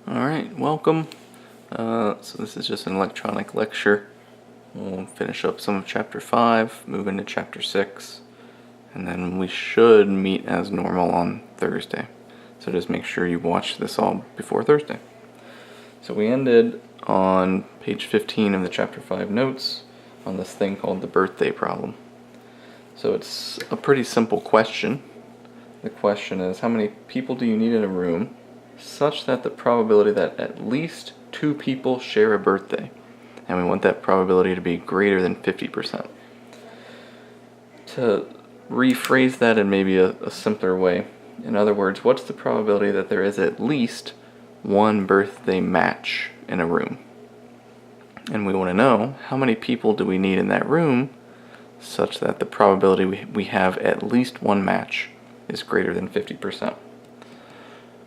Alright, welcome. So this is just an electronic lecture. We'll finish up some of Chapter 5, move into Chapter 6, and then we should meet as normal on Thursday. So just make sure you watch this all before Thursday. So we ended on page 15 of the Chapter 5 notes on this thing called the birthday problem. So it's a pretty simple question. The question is, how many people do you need in a room such that the probability that at least 2 people share a birthday, and we want that probability to be greater than 50%. To rephrase that in maybe a simpler way, in other words, what's the probability that there is at least one birthday match in a room? And we want to know how many people do we need in that room such that the probability we have at least one match is greater than 50%.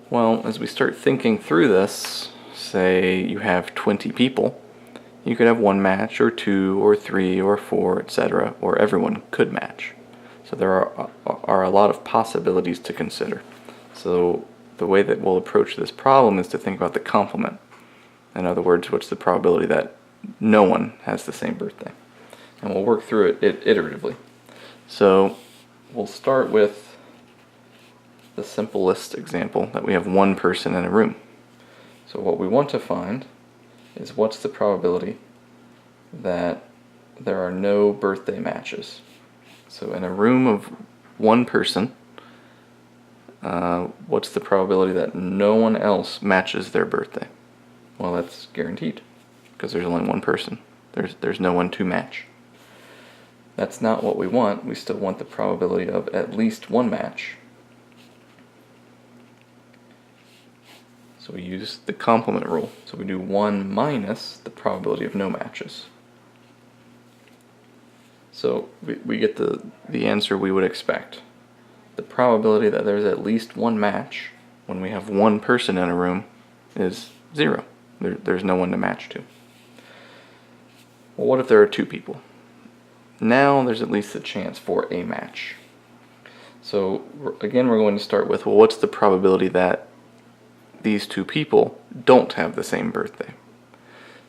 Well, as we start thinking through this, say you have 20 people, you could have one match, or 2, or 3, or 4, etc., or everyone could match. So there are a lot of possibilities to consider. So the way that we'll approach this problem is to think about the complement. In other words, what's the probability that no one has the same birthday? And we'll work through it iteratively. So we'll start with the simplest example, that we have one person in a room. So what we want to find is what's the probability that there are no birthday matches. So in a room of one person, what's the probability that no one else matches their birthday? Well, that's guaranteed, because there's only one person. There's no one to match. That's not what we want. We still want the probability of at least one match. So we use the complement rule. So we do 1 minus the probability of no matches. So we get the answer we would expect. The probability that there's at least one match when we have one person in a room is 0. There's no one to match to. Well, what if there are 2 people? Now there's at least a chance for a match. So again, we're going to start with, well, what's the probability that these 2 people don't have the same birthday?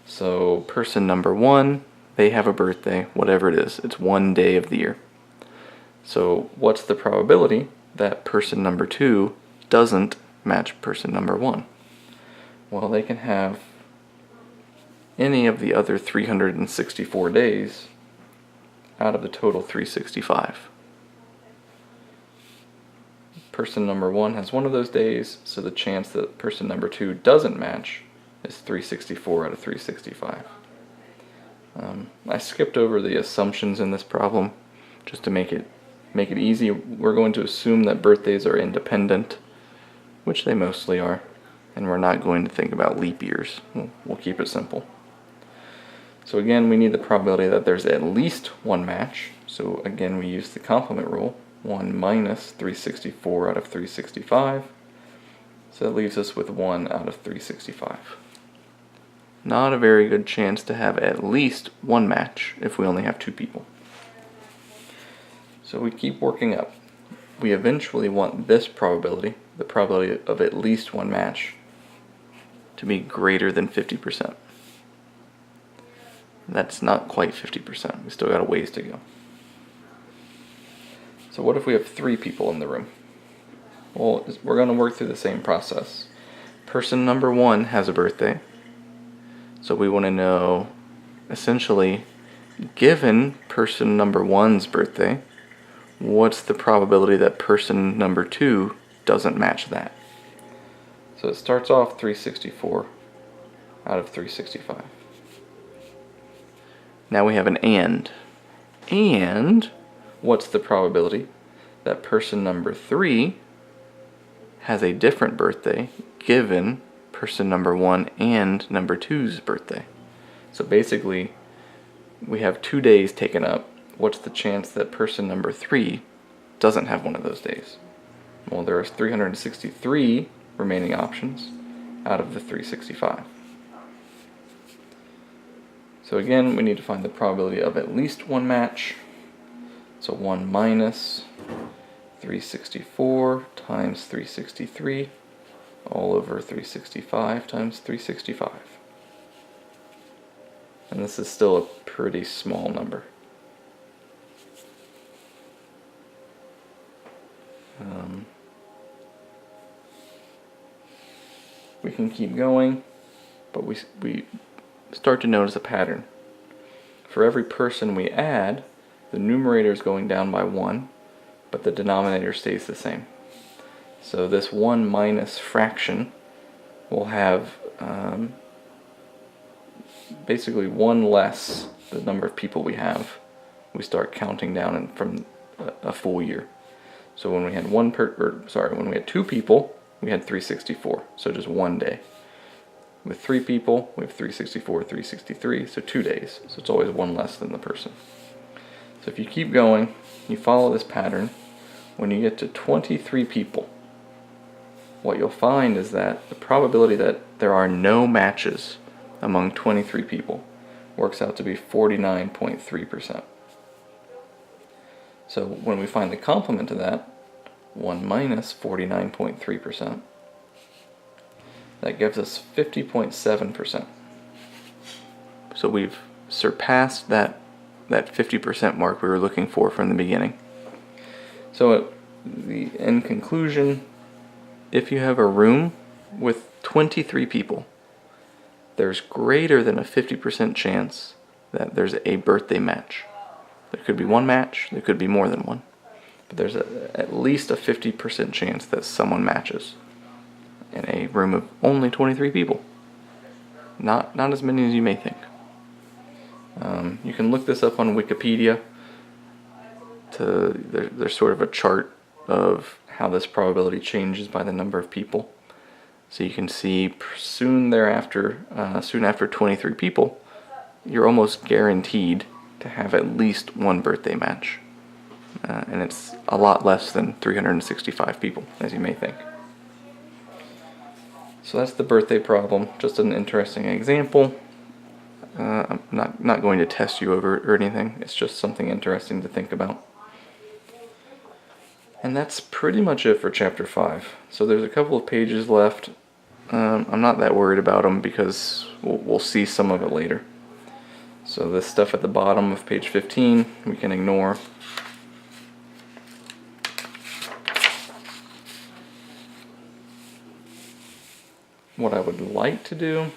So person number 1, they have a birthday, whatever it is. It's one day of the year. So what's the probability that person number 2 doesn't match person number 1? Well, they can have any of the other 364 days out of the total 365. Person number 1 has one of those days, so the chance that person number 2 doesn't match is 364 out of 365. I skipped over the assumptions in this problem just to make it easy. We're going to assume that birthdays are independent, which they mostly are, and we're not going to think about leap years. We'll keep it simple. So again, we need the probability that there's at least one match. So again, we use the complement rule. 1 minus 364 out of 365. So that leaves us with 1 out of 365. Not a very good chance to have at least one match if we only have 2 people. So we keep working up. We eventually want this probability, the probability of at least one match, to be greater than 50%. That's not quite 50%. We still got a ways to go. So what if we have 3 people in the room? Well, we're going to work through the same process. Person number 1 has a birthday. So we want to know, essentially, given person number 1's birthday, what's the probability that person number 2 doesn't match that? So it starts off 364 out of 365. Now we have an and. And what's the probability that person number 3 has a different birthday given person number 1 and number 2's birthday? So basically, we have 2 days taken up. What's the chance that person number 3 doesn't have one of those days? Well, there are 363 remaining options out of the 365. So again, we need to find the probability of at least one match. So 1 minus 364 times 363 all over 365 times 365. And this is still a pretty small number. We can keep going, but we start to notice a pattern. For every person we add, the numerator is going down by 1, but the denominator stays the same. So this 1 minus fraction will have basically 1 less the number of people we have. We start counting down from a full year. So when we had when we had 2 people, we had 364, so just 1 day. With 3 people, we have 364, 363, so 2 days. So it's always 1 less than the person. So if you keep going, you follow this pattern, when you get to 23 people, what you'll find is that the probability that there are no matches among 23 people works out to be 49.3%. So when we find the complement of that, 1 minus 49.3%, that gives us 50.7%. So we've surpassed that 50% mark we were looking for from the beginning. So in conclusion, if you have a room with 23 people, there's greater than a 50% chance that there's a birthday match. There could be one match, there could be more than one, but there's at least a 50% chance that someone matches in a room of only 23 people. Not as many as you may think. You can look this up on Wikipedia. There's sort of a chart of how this probability changes by the number of people. So you can see soon after 23 people, you're almost guaranteed to have at least one birthday match. And it's a lot less than 365 people, as you may think. So that's the birthday problem, just an interesting example. I'm not going to test you over it or anything, it's just something interesting to think about. And that's pretty much it for chapter 5. So there's a couple of pages left. I'm not that worried about them because we'll see some of it later. So this stuff at the bottom of page 15 we can ignore. What I would like to do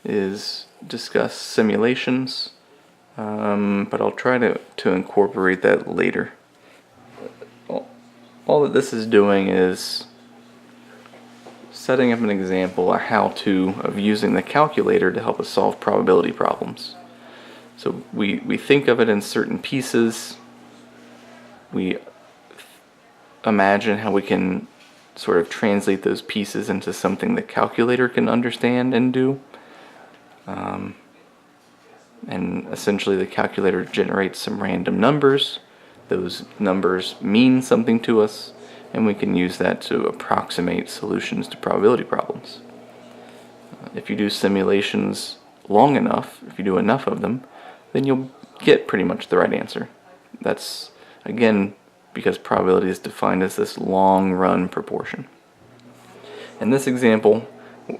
is discuss simulations, but I'll try to incorporate that later. All that this is doing is setting up an example, a how-to of using the calculator to help us solve probability problems. So we think of it in certain pieces. We imagine how we can sort of translate those pieces into something the calculator can understand and do. And essentially the calculator generates some random numbers. Those numbers mean something to us, and we can use that to approximate solutions to probability problems. If you do simulations long enough, if you do enough of them, then you'll get pretty much the right answer. That's, again, because probability is defined as this long-run proportion. In this example,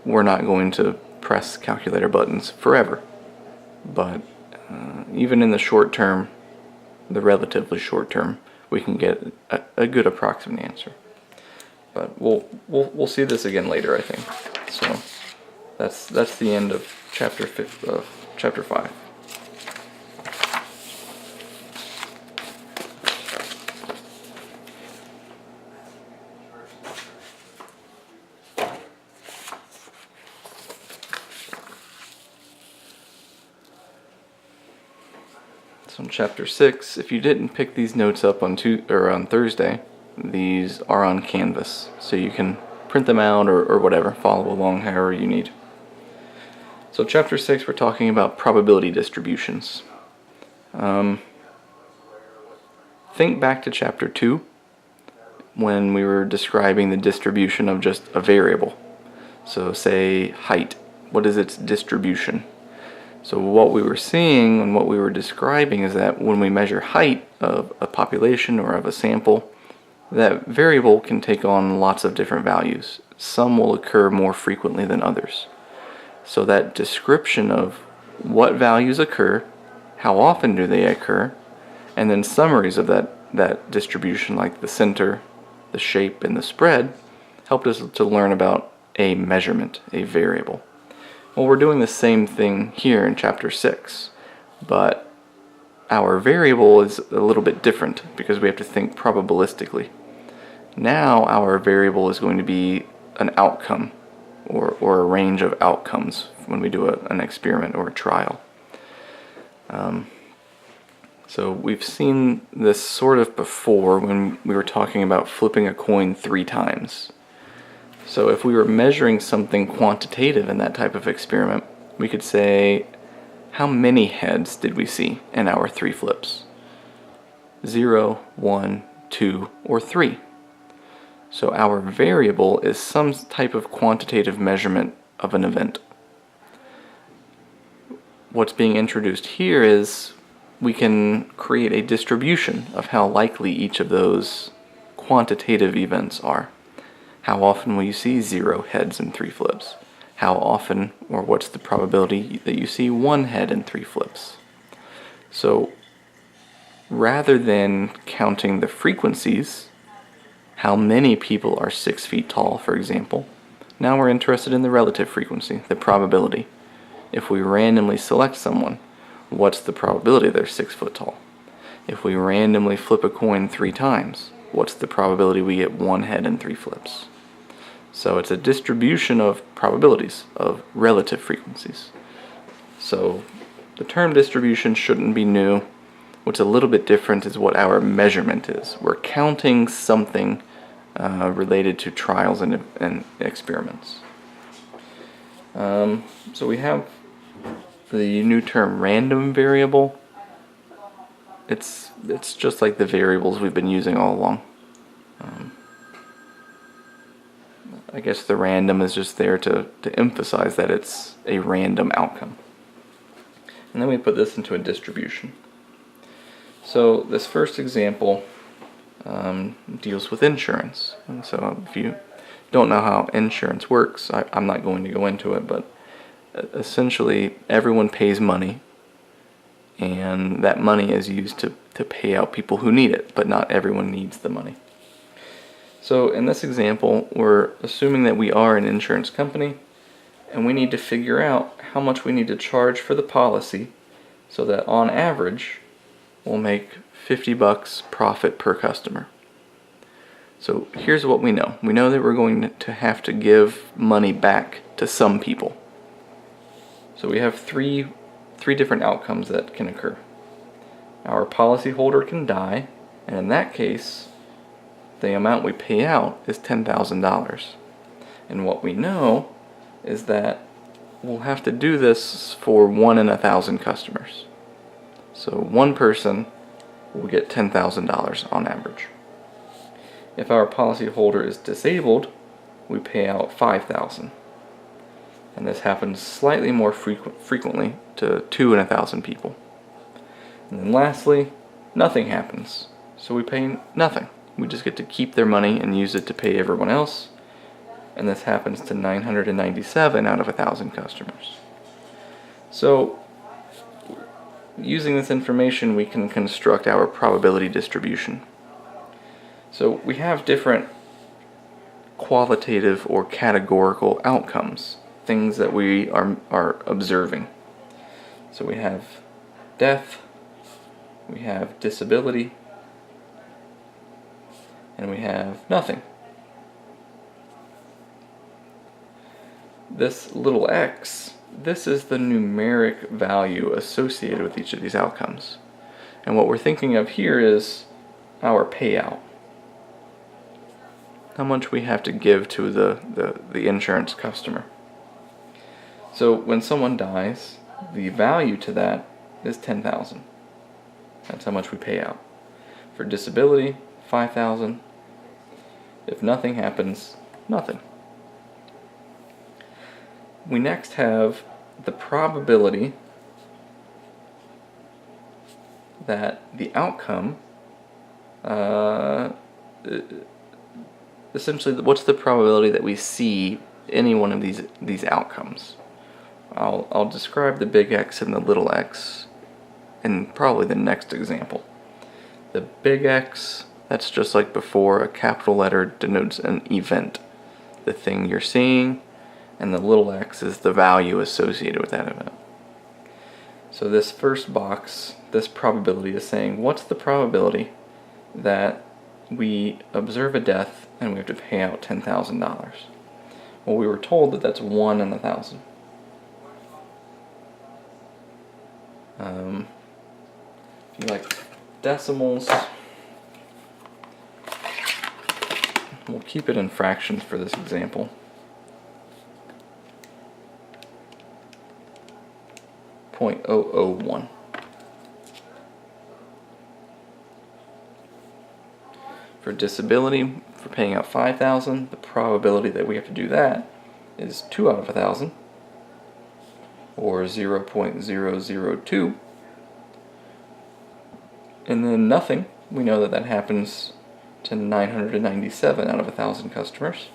we're not going to press calculator buttons forever, but even in the short term, the relatively short term, we can get a good approximate answer. But we'll see this again later, I think. So that's the end of chapter 5. So in chapter 6, if you didn't pick these notes up on Thursday, these are on Canvas, so you can print them out or whatever, follow along however you need. So chapter 6, we're talking about probability distributions. Think back to chapter 2 when we were describing the distribution of just a variable. So say height, what is its distribution? So what we were seeing and what we were describing is that when we measure height of a population or of a sample, that variable can take on lots of different values. some will occur more frequently than others. So that description of what values occur, how often do they occur, and then summaries of that distribution, like the center, the shape, and the spread, helped us to learn about a measurement, a variable. Well, we're doing the same thing here in chapter 6, but our variable is a little bit different because we have to think probabilistically. Now our variable is going to be an outcome or a range of outcomes when we do an experiment or a trial. So we've seen this sort of before when we were talking about flipping a coin 3 times. So if we were measuring something quantitative in that type of experiment, we could say, how many heads did we see in our 3 flips? 0, 1, 2, or 3. So our variable is some type of quantitative measurement of an event. What's being introduced here is we can create a distribution of how likely each of those quantitative events are. How often will you see 0 heads in 3 flips? How often, or what's the probability that you see 1 head in 3 flips? So rather than counting the frequencies, how many people are 6 feet tall, for example, now we're interested in the relative frequency, the probability. If we randomly select someone, what's the probability they're 6 foot tall? If we randomly flip a coin 3 times, what's the probability we get 1 head in 3 flips? So it's a distribution of probabilities, of relative frequencies. So the term distribution shouldn't be new. What's a little bit different is what our measurement is. We're counting something related to trials and experiments. So we have the new term random variable. It's just like the variables we've been using all along. I guess the random is just there to emphasize that it's a random outcome. And then we put this into a distribution. So this first example deals with insurance. And so if you don't know how insurance works, I'm not going to go into it, but essentially everyone pays money, and that money is used to pay out people who need it, but not everyone needs the money. So in this example, we're assuming that we are an insurance company, and we need to figure out how much we need to charge for the policy so that on average we'll make $50 profit per customer. So here's what we know. We know that we're going to have to give money back to some people. So we have three different outcomes that can occur. Our policyholder can die, and in that case, the amount we pay out is $10,000. And what we know is that we'll have to do this for 1 in 1,000 customers. So one person will get $10,000 on average. If our policyholder is disabled, we pay out $5,000. And this happens slightly more frequently to 2 in 1,000 people. And then lastly, nothing happens. So we pay nothing. We just get to keep their money and use it to pay everyone else. And this happens to 997 out of 1,000 customers. So using this information, we can construct our probability distribution. So we have different qualitative or categorical outcomes, things that we are observing. So we have death, we have disability, and we have nothing. This little x, this is the numeric value associated with each of these outcomes. And what we're thinking of here is our payout. How much we have to give to the insurance customer. So when someone dies, the value to that is $10,000. That's how much we pay out. For disability, $5,000. If nothing happens, nothing. We next have the probability that the outcome, the essentially, what's the probability that we see any one of these outcomes? I'll describe the big X and the little x in probably the next example. The big X, that's just like before, a capital letter denotes an event, the thing you're seeing, and the little x is the value associated with that event. So this first box, this probability is saying, what's the probability that we observe a death and we have to pay out $10,000? Well, we were told that that's 1 in 1,000. If you like decimals, we'll keep it in fractions for this example. 0.001. For disability, for paying out $5,000, the probability that we have to do that is 2 out of 1,000, or 0.002. And then nothing, we know that that happens to 997 out of 1,000 customers.